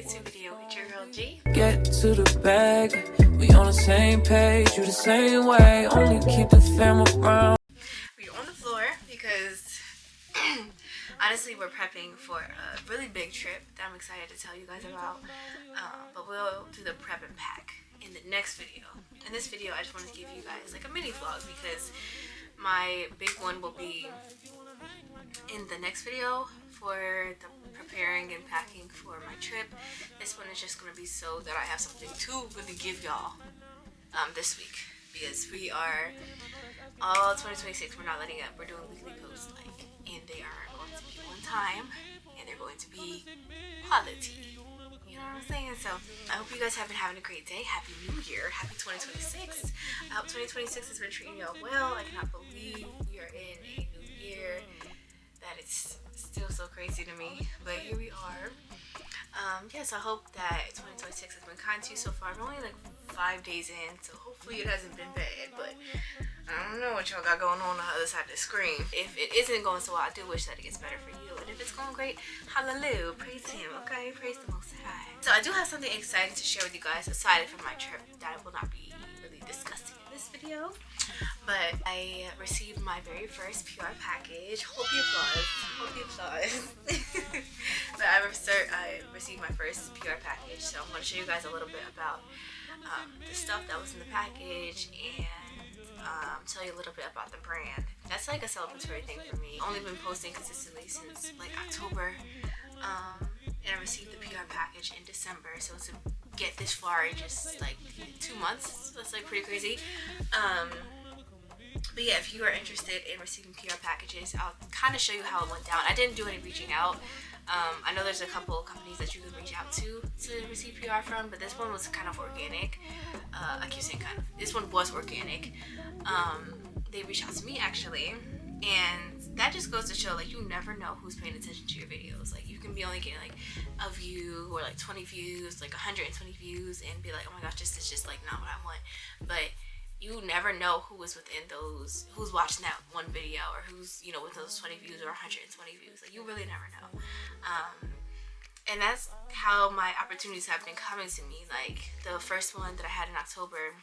YouTube video with your girl G. Get to the bag, we on the same page, you the same way, only keep the fam around. We're on the floor because honestly we're prepping for a really big trip that I'm excited to tell you guys about, but we'll do the prep and pack in the next video. In this video I just want to give you guys like a mini vlog because my big one will be in the next video for the preparing and packing for my trip. This one is just going to be so that I have something to really give y'all this week, because we are all 2026, we're not letting up. We're doing weekly posts, and they are going to be on time and they're going to be quality. You know what I'm saying? So I hope you guys have been having a great day. Happy New Year. Happy 2026. I hope 2026 has been treating y'all well. I cannot believe we are in a new year. That it's still so crazy to me, but here we are. Yes, I hope that 2026 has been kind to you so far. We're only like 5 days in, so hopefully it hasn't been bad, but I don't know what y'all got going on the other side of the screen. If it isn't going so well, I do wish that it gets better for you, and if it's going great, hallelujah, praise him, okay? Praise the Most High. So I do have something exciting to share with you guys aside from my trip that I will not be really discussing in this video. But I received my very first PR package. Hope you applause. Hope you applause. But I received my first PR package, so I'm going to show you guys a little bit about the stuff that was in the package and tell you a little bit about the brand. That's like a celebratory thing for me. I've only been posting consistently since like October, and I received the PR package in December, so to get this far in just like 2 months, that's like pretty crazy. But yeah, if you are interested in receiving PR packages, I'll kind of show you how it went down. I didn't do any reaching out. I know there's a couple of companies that you can reach out to receive PR from, but this one was kind of organic. I keep saying kind of. This one was organic. They reached out to me actually, and that just goes to show like you never know who's paying attention to your videos. Like you can be only getting like a view or like 20 views, like 120 views, and be like, oh my gosh, this is just like not what I want. But you never know who is within those, who's watching that one video, or who's, you know, with those 20 views or 120 views. Like you really never know. And that's how my opportunities have been coming to me. Like the first one that I had in October,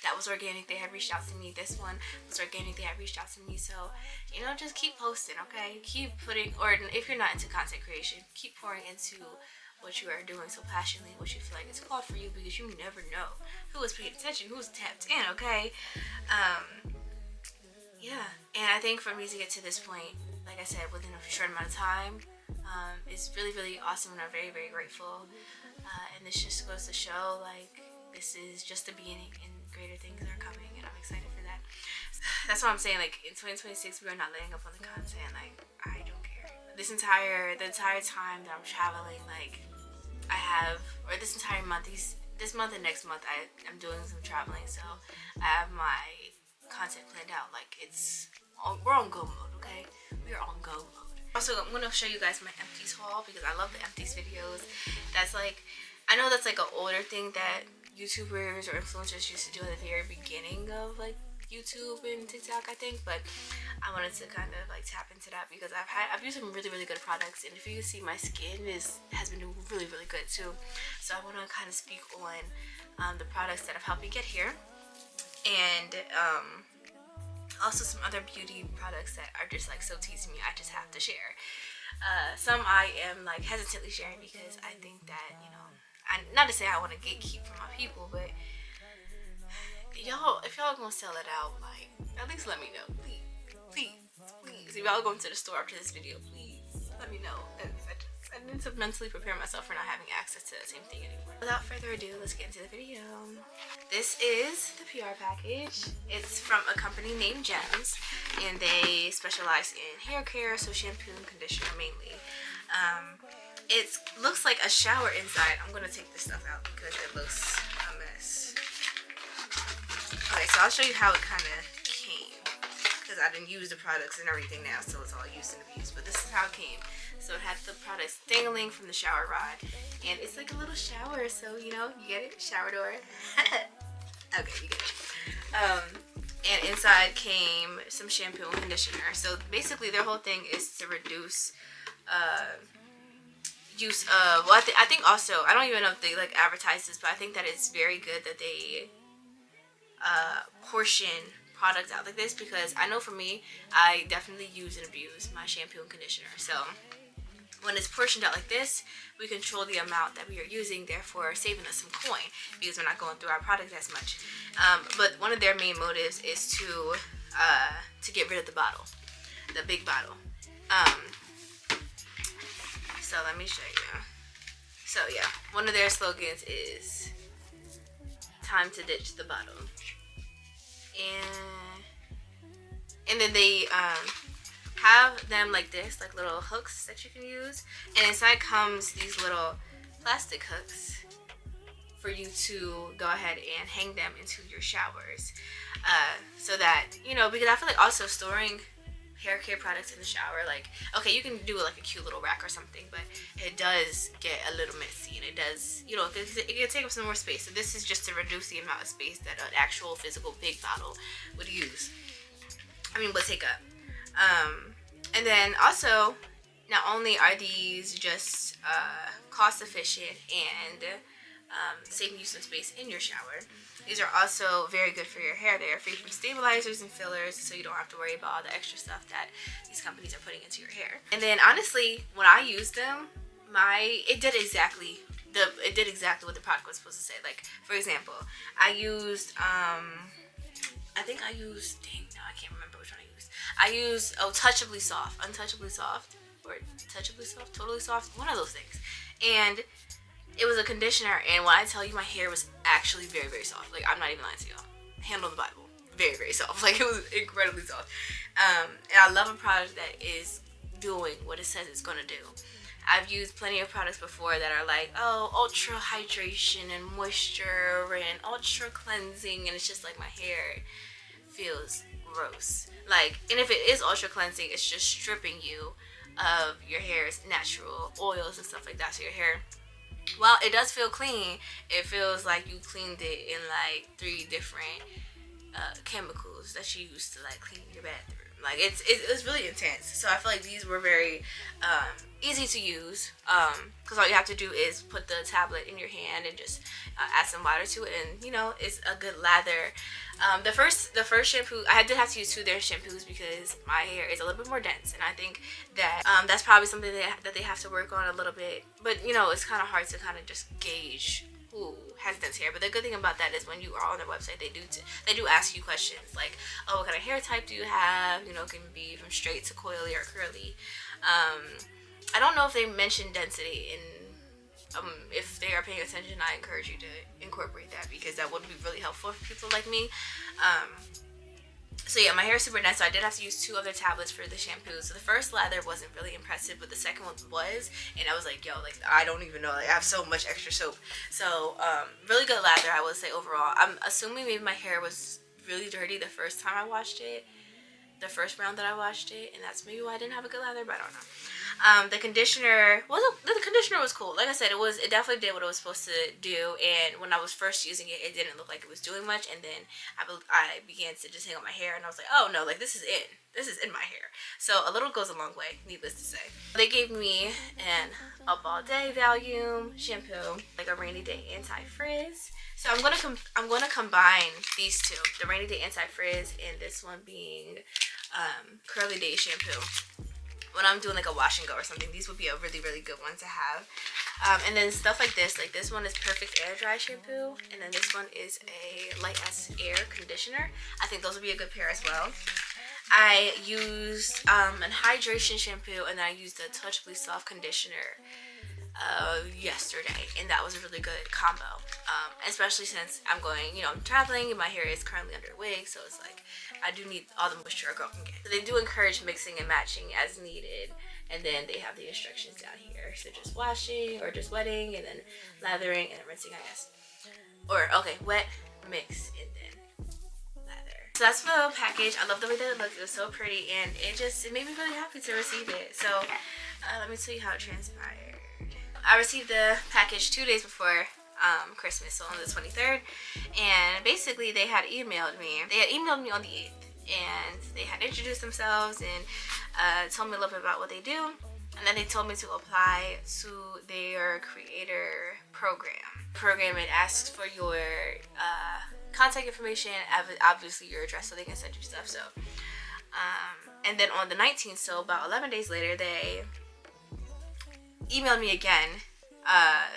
that was organic. They had reached out to me. This one was organic. They had reached out to me. So, you know, just keep posting, okay? Keep putting, or if you're not into content creation, keep pouring into what you are doing so passionately, what you feel like is called for you, because you never know who is paying attention, who's tapped in, okay? Yeah, and I think for me to get to this point, like I said, within a short amount of time, is really, really awesome, and I'm very, very grateful. And this just goes to show, like, this is just the beginning, and greater things are coming, and I'm excited for that. That's what I'm saying, like, in 2026, we are not letting up on the content. Like, I don't care. The entire time that I'm traveling, like, I have, or this entire month, this month and next month, I'm doing some traveling, so I have my content planned out. Like we're on go mode, okay? We are on go mode. Also, I'm gonna show you guys my Empties haul because I love the Empties videos. That's like, I know that's like an older thing that YouTubers or influencers used to do at the very beginning of like YouTube and TikTok, I think, but I wanted to kind of like tap into that because I've used some really, really good products, and if you can see, my skin has been doing really, really good too. So I want to kind of speak on the products that have helped me get here, and also some other beauty products that are just like so tea to me. I just have to share. Some I am like hesitantly sharing because I think that, you know, not to say I want to gatekeep from my people, but y'all, if y'all gonna sell it out, like, at least let me know, please. If y'all going to the store after this video, please let me know. I need to mentally prepare myself for not having access to the same thing anymore. Without further ado, let's get into the video. This is the PR package. It's from a company named Gemz, and they specialize in hair care, so shampoo and conditioner mainly. It looks like a shower inside. I'm gonna take this stuff out because it looks a mess. Okay, so I'll show you how it kind of came, because I didn't use the products and everything now, so it's all used and abused. But this is how it came. So it had the products dangling from the shower rod, and it's like a little shower, so you know, you get it, shower door. Okay, you get it. And inside came some shampoo and conditioner. So basically their whole thing is to reduce use of, well, I think also, I don't even know if they like advertise this, but I think that it's very good that they portion products out like this, because I know for me, I definitely use and abuse my shampoo and conditioner. So when it's portioned out like this, we control the amount that we are using, therefore saving us some coin, because we're not going through our products as much. But one of their main motives is to get rid of the bottle, the big bottle. So let me show you. So yeah, one of their slogans is time to ditch the bottle. And then they have them like this, like little hooks that you can use, and inside comes these little plastic hooks for you to go ahead and hang them into your showers, so that, you know, because I feel like also storing hair care products in the shower, like, okay, you can do like a cute little rack or something, but it does get a little messy, and it does, you know, it can take up some more space. So this is just to reduce the amount of space that an actual physical big bottle would take up. And then also, not only are these just cost efficient and saving you some space in your shower, these are also very good for your hair. They are free from stabilizers and fillers, so you don't have to worry about all the extra stuff that these companies are putting into your hair. And then honestly, when I used them, it did exactly what the product was supposed to say. Like, for example, I used I can't remember which one I used. I used Touchably Soft, Untouchably Soft, or Touchably Soft, Totally Soft, one of those things. And it was a conditioner, and when I tell you, my hair was actually very, very soft. Like, I'm not even lying to y'all. Hand on the Bible. Very, very soft. Like, it was incredibly soft. And I love a product that is doing what it says it's going to do. I've used plenty of products before that are like, oh, ultra hydration and moisture and ultra cleansing, and it's just like my hair feels gross. Like, and if it is ultra cleansing, it's just stripping you of your hair's natural oils and stuff like that. So your hair, while it does feel clean, it feels like you cleaned it in like 3 different chemicals that you use to like clean your bathroom. Like, it's really intense. So I feel like these were very easy to use, because all you have to do is put the tablet in your hand and just add some water to it, and you know, it's a good lather. The first shampoo, I did have to use 2 of their shampoos because my hair is a little bit more dense, and I think that that's probably something that they have to work on a little bit. But you know, it's kind of hard to kind of just gauge who has dense hair. But the good thing about that is when you are on their website, they do ask you questions like, oh, what kind of hair type do you have? You know, it can be from straight to coily or curly. I don't know if they mentioned density in. If they are paying attention, I encourage you to incorporate that, because that would be really helpful for people like me. So yeah, my hair is super dense, so I did have to use 2 other tablets for the shampoo. So the first lather wasn't really impressive, but the second one was, and I was like, yo, like, I don't even know, like, I have so much extra soap. So really good lather, I would say, overall. I'm assuming maybe my hair was really dirty the first time I washed it, the first round that I washed it, and that's maybe why I didn't have a good lather, but I don't know. The conditioner was cool. Like I said, it definitely did what it was supposed to do. And when I was first using it, it didn't look like it was doing much. And then I began to just hang on my hair, and I was like, oh no, like, this is in my hair. So a little goes a long way, needless to say. They gave me an Up All Day Volume shampoo, like a rainy day anti-frizz. So I'm gonna combine these 2, the rainy day anti-frizz and this one being curly day shampoo. When I'm doing like a wash and go or something, these would be a really, really good one to have. And then stuff like this one is Perfect Air Dry shampoo, and then this one is a Light as Air conditioner. I think those would be a good pair as well. I used an hydration shampoo, and then I used a Touchably Soft conditioner yesterday, and that was a really good combo, especially since I'm traveling and my hair is currently under a wig, so it's like I do need all the moisture a girl can get. So they do encourage mixing and matching as needed, and then they have the instructions down here. So just washing or just wetting, and then lathering, and then rinsing, I guess. Or okay, wet, mix, and then lather. So that's the package. I love the way that it looked. It was so pretty, and it made me really happy to receive it. So let me tell you how it transpired. I received the package 2 days before Christmas, so on the 23rd, and basically they had emailed me. They had emailed me on the 8th, and they had introduced themselves and told me a little bit about what they do. And then they told me to apply to their creator program. It asks for your contact information, obviously your address, so they can send you stuff. So and then on the 19th, so about 11 days later, they emailed me again,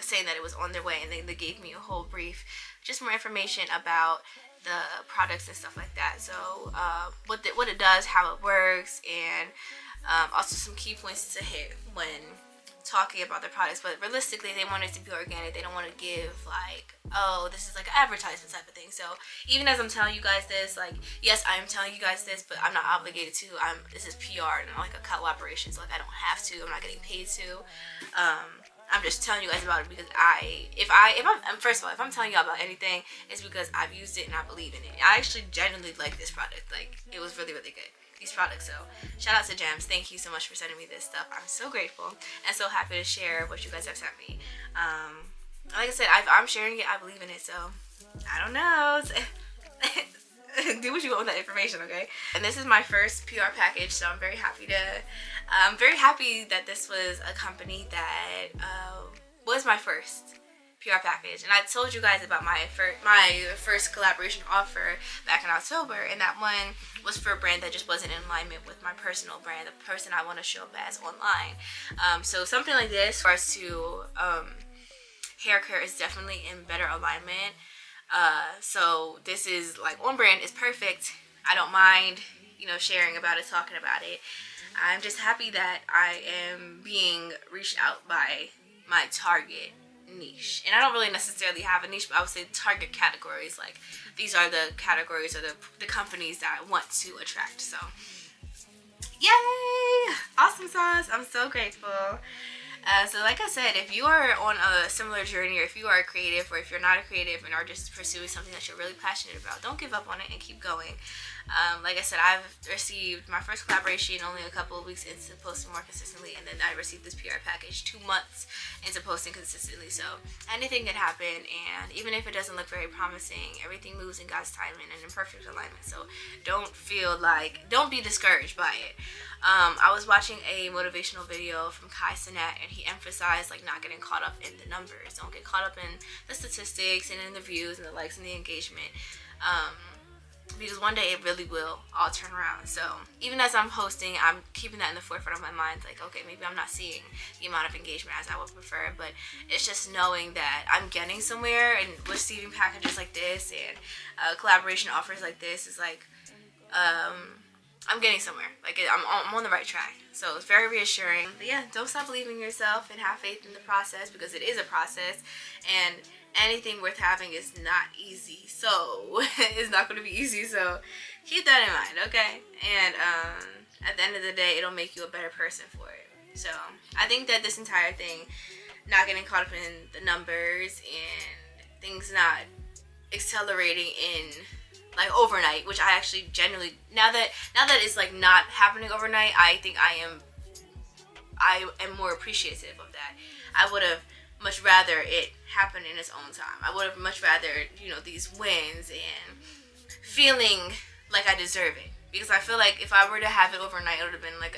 saying that it was on their way, and they gave me a whole brief, just more information about the products and stuff like that. So what it does, how it works, and also some key points to hit when talking about the products. But realistically, they want it to be organic. They don't want to give like, oh, this is like an advertisement type of thing. So even as I'm telling you guys this, like, yes, I am telling you guys this, but I'm not obligated to. This is PR and like a collaboration, so like I don't have to. I'm not getting paid to. I'm just telling you guys about it because first of all, if I'm telling you about anything, it's because I've used it and I believe in it. I actually genuinely like this product. Like, it was really, really good, these products. So shout out to Gemz. Thank you so much for sending me this stuff. I'm so grateful and so happy to share what you guys have sent me. Like I said, I'm sharing it. I believe in it. So I don't know. Do what you want with that information, okay? And this is my first PR package, so I'm very happy that this was a company that was my first PR package. And I told you guys about my first collaboration offer back in October, and that one was for a brand that just wasn't in alignment with my personal brand, the person I want to show up as online. So something like this, for us to hair care, is definitely in better alignment. So this is like on brand, is perfect. I don't mind, sharing about it, talking about it. I'm just happy that I am being reached out by my target niche. And I don't really necessarily have a niche, but I would say target categories. Like, these are the categories or the companies that I want to attract. So yay! Awesome sauce. I'm so grateful. So like I said, if you are on a similar journey, or if you are a creative, or if you're not a creative and are just pursuing something that you're really passionate about, don't give up on it and keep going. Like I said, I've received my first collaboration only a couple of weeks into posting more consistently, and then I received this PR package 2 months into posting consistently. So anything can happen, and even if it doesn't look very promising, everything moves in God's timing and in perfect alignment. So don't be discouraged by it. I was watching a motivational video from guyssss, and he emphasized like not getting caught up in the numbers. Don't get caught up in the statistics and in the views and the likes and the engagement. Because one day it really will all turn around. So even as I'm posting, I'm keeping that in the forefront of my mind. Like, okay, maybe I'm not seeing the amount of engagement as I would prefer, but it's just knowing that I'm getting somewhere, and receiving packages like this and collaboration offers like this is like, I'm getting somewhere. Like, I'm on the right track. So it's very reassuring. But yeah, don't stop believing in yourself and have faith in the process, because it is a process, and anything worth having is not easy. So it's not going to be easy. So keep that in mind, okay? And at the end of the day, it'll make you a better person for it. So I think that this entire thing, not getting caught up in the numbers and things not accelerating in like overnight, which I actually genuinely, now that it's like not happening overnight, I think I am more appreciative of that. I would have much rather it happen in its own time. I would have much rather, these wins and feeling like I deserve it. Because I feel like if I were to have it overnight, it would have been like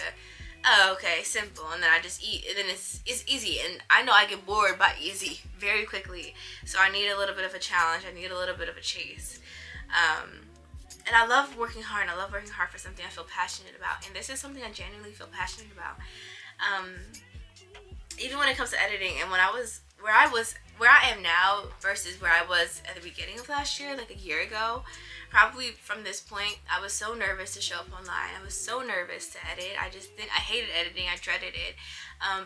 okay, simple, and then I just eat, and then it's easy. And I know I get bored by easy very quickly. So I need a little bit of a challenge. I need a little bit of a chase. And I love working hard, and I love working hard for something I feel passionate about. And this is something I genuinely feel passionate about. Even when it comes to editing, and where I am now versus where I was at the beginning of last year, like a year ago, probably from this point, I was so nervous to show up online. I was so nervous to edit. I hated editing. I dreaded it.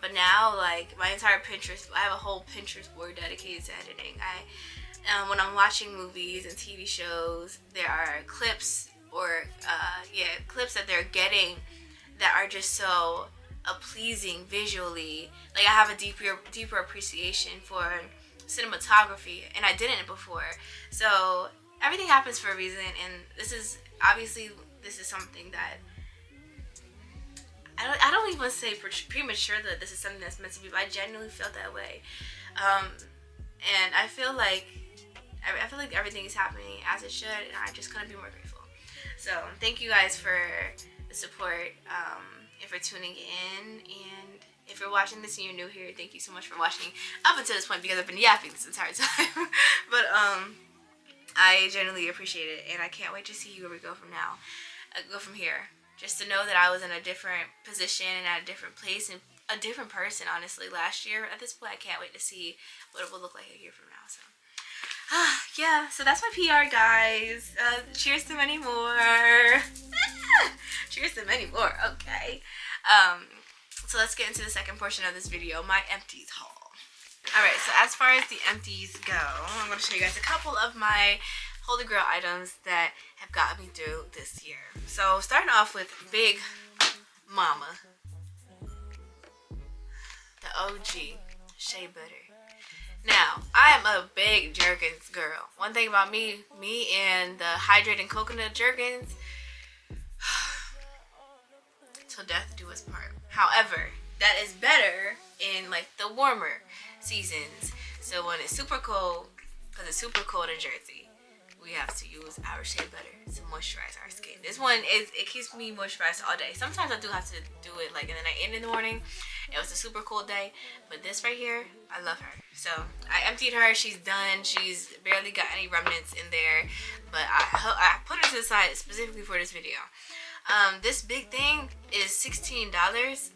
But now, like, my entire Pinterest, I have a whole Pinterest board dedicated to editing. When I'm watching movies and TV shows, there are clips clips that they're getting that are just so pleasing visually. Like, I have a deeper appreciation for cinematography, and I didn't before. So everything happens for a reason, and this is something that I don't even want to say premature that this is something that's meant to be, but I genuinely felt that way. And I feel like everything is happening as it should, and I just couldn't be more grateful. So thank you guys for the support, and for tuning in. And If you're watching this and you're new here, thank you so much for watching up until this point because I've been yapping this entire time. But I genuinely appreciate it, and I can't wait to see where we go from now. Go from here. Just to know that I was in a different position and at a different place and a different person, honestly, last year. At this point, I can't wait to see what it will look like a year from now. So, yeah, so that's my PR, guys. Cheers to many more. Cheers to many more, okay. So let's get into the second portion of this video, my empties haul. Alright, so as far as the empties go, I'm going to show you guys a couple of my Holy Grail items that have gotten me through this year. So starting off with Big Mama, the OG Shea Butter. Now, I am a big Jergens girl. One thing about me and the hydrating coconut Jergens, till death do us part. However, that is better in like the warmer seasons. So when it's super cold, because it's super cold in Jersey, we have to use our shea butter to moisturize our skin. This one it keeps me moisturized all day. Sometimes I do have to do it like in the night and in the morning. It was a super cold day, but this right here, I love her. So I emptied her. She's done. She's barely got any remnants in there, but I put her to the side specifically for this video. This big thing is $16,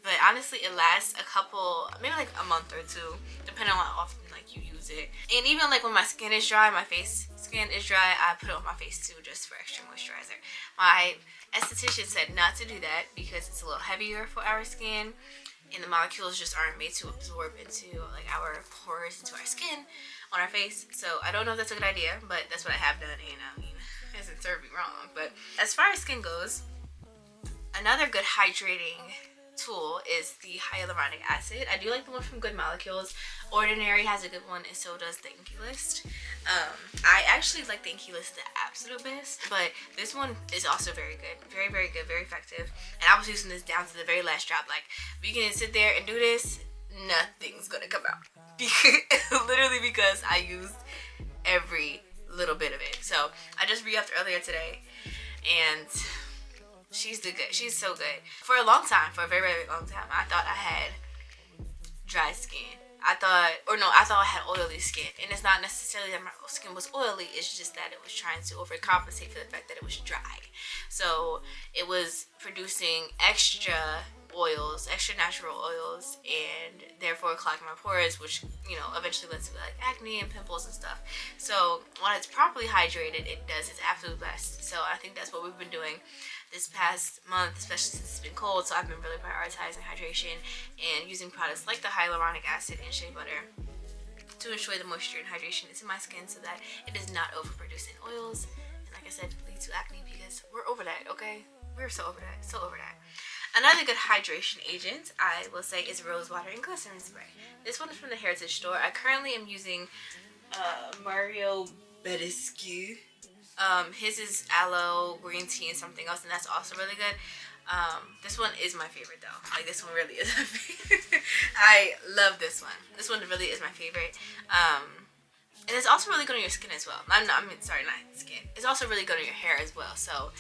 but honestly it lasts a couple, maybe like a month or two, depending on how often like you use it. And even like when my skin is dry, my face skin is dry, I put it on my face too, just for extra moisturizer. My esthetician said not to do that because it's a little heavier for our skin, and the molecules just aren't made to absorb into like our pores, into our skin on our face. So I don't know if that's a good idea, but that's what I have done, and I mean, it hasn't served me wrong. But as far as skin goes, another good hydrating tool is the hyaluronic acid. I do like the one from Good Molecules. Ordinary has a good one, and so does the Inkey List. I actually like the Inkey List the absolute best, but this one is also very good. Very, very good, very effective. And I was using this down to the very last drop. Like, if you can sit there and do this, nothing's gonna come out. Literally because I used every little bit of it. So I just re-upped earlier today, and she's so good. For a long time, for a very, very long time, I thought I had dry skin. I thought I had oily skin. And it's not necessarily that my skin was oily, it's just that it was trying to overcompensate for the fact that it was dry. So it was producing extra oils, extra natural oils, and therefore clogging my pores, which, you know, eventually led to like acne and pimples and stuff. So when it's properly hydrated, it does its absolute best. So I think that's what we've been doing this past month, especially since it's been cold. So I've been really prioritizing hydration and using products like the hyaluronic acid and shea butter to ensure the moisture and hydration is in my skin so that it does not overproduce in oils and, like I said, lead to acne, because we're over that, okay? We're so over that, so over that. Another good hydration agent, I will say, is rose water and glycerin spray. This one is from the Heritage Store. I currently am using Mario Badescu. His is aloe, green tea, and something else, and that's also really good. This one is my favorite though. Like, this one really is my favorite. I love this one. This one really is my favorite. And it's also really good on your skin as well. Sorry, not skin. It's also really good on your hair as well. So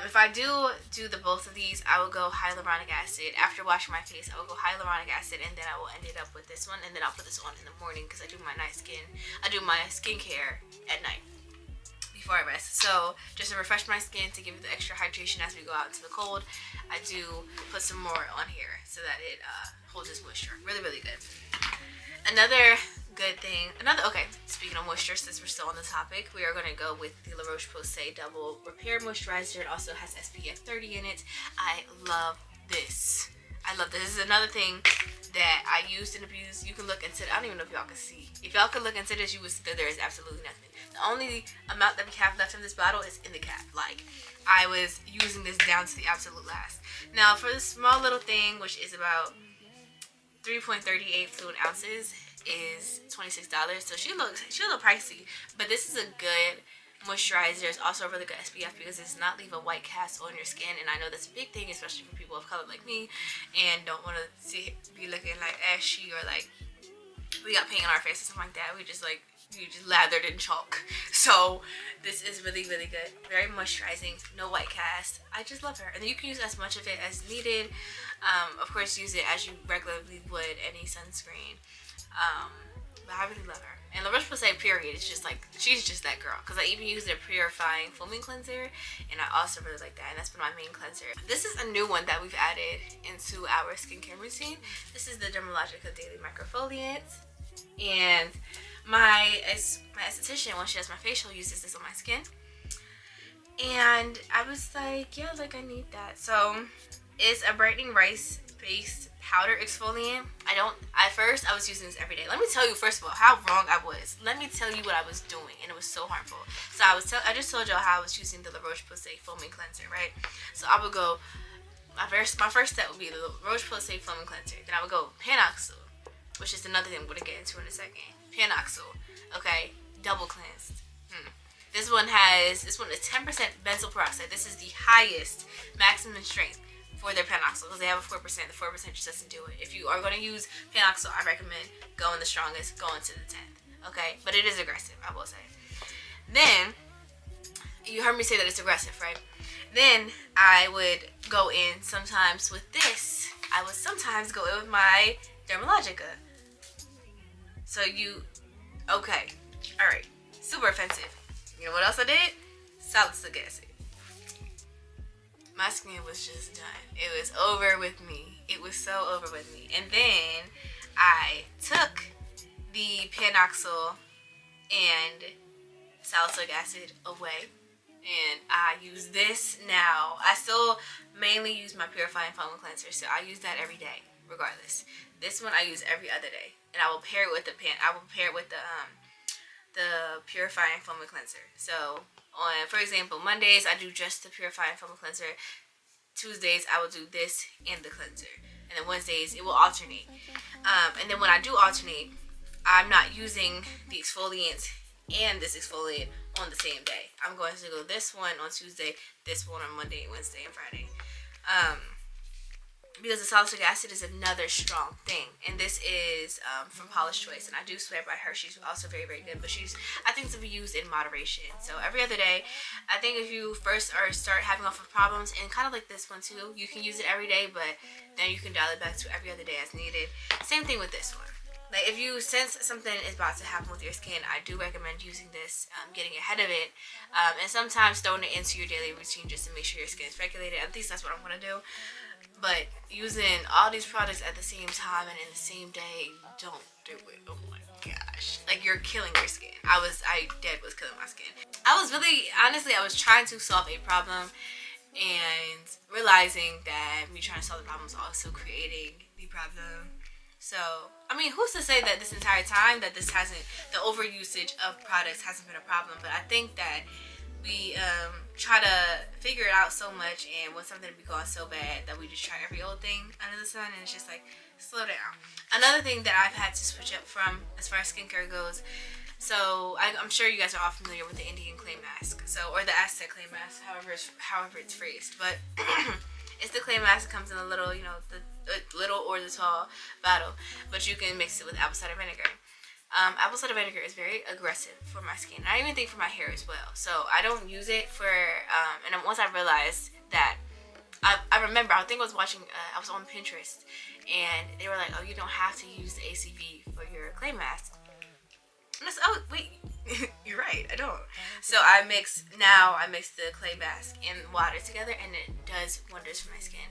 if I do the both of these, I will go hyaluronic acid. After washing my face, I will go hyaluronic acid, and then I will end it up with this one, and then I'll put this on in the morning because I do my skincare at night before I rest. So just to refresh my skin, to give it the extra hydration as we go out into the cold, I do put some more on here so that it holds its moisture. Really, really good. Another good thing, speaking of moisture, since we're still on the topic, we are going to go with the La Roche-Posay Double Repair Moisturizer. It also has SPF 30 in it. I love this. This is another thing that I used and abused. You can look into it. I don't even know if y'all can see. If y'all could look into this, you would see that there is absolutely nothing. The only amount that we have left in this bottle is in the cap. Like, I was using this down to the absolute last. Now, for this small little thing, which is about 3.38 fluid ounces, is $26. So she looks a little pricey, but this is a good moisturizer. It's also a really good SPF because it does not leave a white cast on your skin, and I know that's a big thing, especially for people of color like me and don't want to be looking like ashy or like we got paint on our face or something like that. We just like you just lathered in chalk. So this is really, really good. Very moisturizing, no white cast. I just love her. And you can use as much of it as needed. Of course, use it as you regularly would any sunscreen. But I really love her. And La Roche-Posay, period, is just like, she's just that girl. Because I even use their purifying foaming cleanser, and I also really like that. And that's been my main cleanser. This is a new one that we've added into our skincare routine. This is the Dermalogica Daily Microfoliant. And my esthetician, when she does my facial, uses this on my skin. And I was like, yeah, like I need that. So it's a brightening rice-based powder exfoliant. At first I was using this every day. Let me tell you, first of all, how wrong I was. Let me tell you what I was doing, and it was so harmful. So I just told y'all how I was using the La Roche-Posay foaming cleanser, right? So I would go, my first step would be the La Roche-Posay foaming cleanser. Then I would go Panoxyl, which is another thing I'm going to get into in a second. Panoxyl, okay, double cleansed. This one is 10% benzoyl peroxide. This is the highest maximum strength for their Panoxyl, because they have a 4%. The 4% just doesn't do it. If you are going to use Panoxyl, I recommend going the strongest, going to the 10th. Okay? But it is aggressive, I will say. Then, you heard me say that it's aggressive, right? Then, I would go in sometimes with this. I would sometimes go in with my Dermalogica. So okay. Alright. Super offensive. You know what else I did? Salicylic acid. My skin was just done. It was over with me. It was so over with me. And then I took the Panoxyl and salicylic acid away, and I use this now. I still mainly use my purifying foam cleanser, so I use that every day, regardless. This one I use every other day, and I will pair it with the purifying foam cleanser. So for example, Mondays I do just the purifying foam cleanser. Tuesdays I will do this and the cleanser, and then Wednesdays it will alternate. And then when I do alternate, I'm not using the exfoliant and this exfoliant on the same day. I'm going to go this one on Tuesday, this one on Monday, Wednesday, and Friday. Because the salicylic acid is another strong thing, and this is from Paula's Choice, and I do swear by her. She's also very, very good, but I think, to be used in moderation. So every other day. I think if you first start having off of problems, and kind of like this one too, you can use it every day, but then you can dial it back to every other day as needed. Same thing with this one. Like, if you sense something is about to happen with your skin, I do recommend using this, getting ahead of it, and sometimes throwing it into your daily routine just to make sure your skin is regulated. At least that's what I'm going to do. But using all these products at the same time and in the same day, don't do it. Oh my gosh. Like, you're killing your skin. I was killing my skin. Honestly, I was trying to solve a problem, and realizing that me trying to solve the problem was also creating the problem. So, I mean, who's to say that this entire time that the overusage of products hasn't been a problem? But I think that we try to figure it out so much, and want something to be going so bad that we just try every old thing under the sun, and it's just like, slow down. Another thing that I've had to switch up from as far as skincare goes, so I'm sure you guys are all familiar with the Indian clay mask, or the Aztec clay mask, however it's phrased, but it's the clay mask that comes in a little, the little or the tall bottle, but you can mix it with apple cider vinegar. Apple cider vinegar is very aggressive for my skin. I even think for my hair as well. So I don't use it for, and then once I realized that, I remember, I think I was watching, I was on Pinterest, and they were like, oh, you don't have to use the ACV for your clay mask. And I said, oh, wait, you're right, I don't. So I mix the clay mask and water together, and it does wonders for my skin.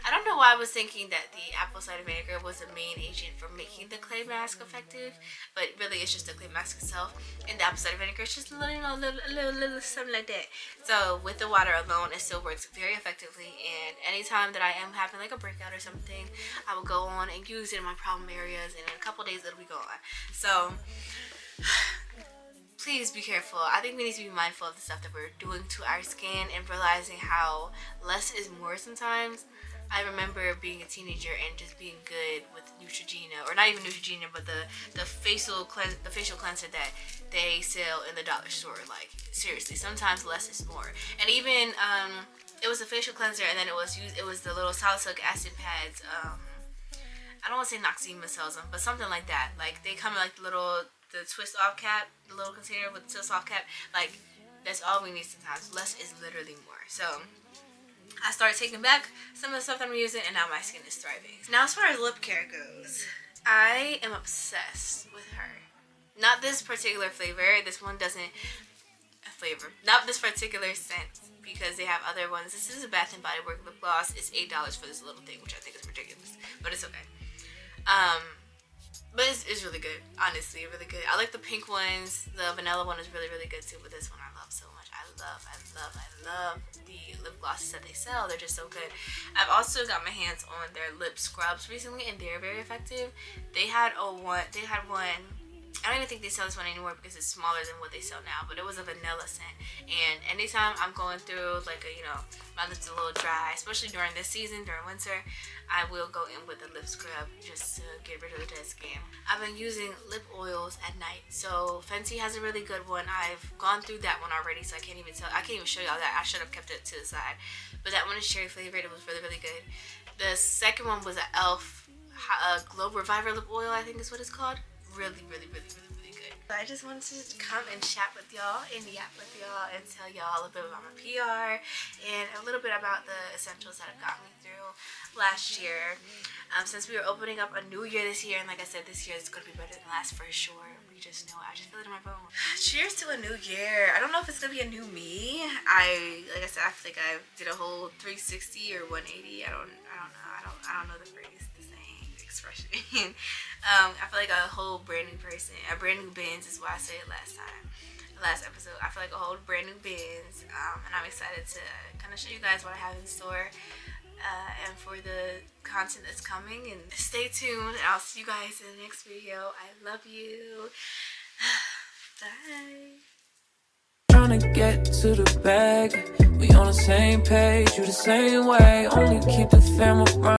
I don't know why I was thinking that the apple cider vinegar was the main agent for making the clay mask effective, but really it's just the clay mask itself, and the apple cider vinegar is just a little something like that. So with the water alone, it still works very effectively, and anytime that I am having like a breakout or something, I will go on and use it in my problem areas, and in a couple days it'll be gone. So please be careful. I think we need to be mindful of the stuff that we're doing to our skin, and realizing how less is more sometimes. I remember being a teenager and just being good with Neutrogena, or not even Neutrogena, but the facial cleanser that they sell in the dollar store. Like, seriously, sometimes less is more. And even it was a facial cleanser, and then it was the little salicylic acid pads. I don't want to say Noxzema sells them, but something like that. Like, they come in like the little the twist off cap, the little container with the twist off cap. Like, that's all we need sometimes. Less is literally more. So I started taking back some of the stuff that I'm using, and now my skin is thriving. Now as far as lip care goes, I am obsessed with her. Not this particular flavor. This one doesn't flavor. Not this particular scent, because they have other ones. This is a Bath and Body Works lip gloss. It's $8 for this little thing, which I think is ridiculous, but it's okay. But it's really good. Honestly, really good. I like the pink ones. The vanilla one is really, really good too, but this one I love so much. I love the lip glosses that they sell. They're just so good. I've also got my hands on their lip scrubs recently, and they're very effective. They had one. I don't even think they sell this one anymore because it's smaller than what they sell now, but it was a vanilla scent. And anytime I'm going through like my lips are a little dry, especially during this season, during winter, I will go in with a lip scrub just to get rid of the dead skin. I've been using lip oils at night. So Fenty has a really good one. I've gone through that one already, so I can't even show y'all that. I should have kept it to the side. But that one is cherry flavored. It was really, really good. The second one was an e.l.f. Glow Reviver lip oil, I think is what it's called. Really, really, really, really, really good. I just wanted to come and chat with y'all and yap with y'all and tell y'all a bit about my PR and a little bit about the essentials that have got me through last year. Since we were opening up a new year this year, and like I said, this year is going to be better than last for sure. We just know it. I just feel it in my bones. Cheers to a new year. I don't know if it's going to be a new me. Like I said, I feel like I did a whole 360 or 180. I don't know. I don't know the phrase, the saying, the expression. I feel like a whole brand new person, a brand new Benz is what I said last episode. I feel like a whole brand new Benz, and I'm excited to kind of show you guys what I have in store, and for the content that's coming. And stay tuned, and I'll see you guys in the next video. I love you. Bye. Trying to get to the bag, we on the same page, you the same way, only keep the fam around.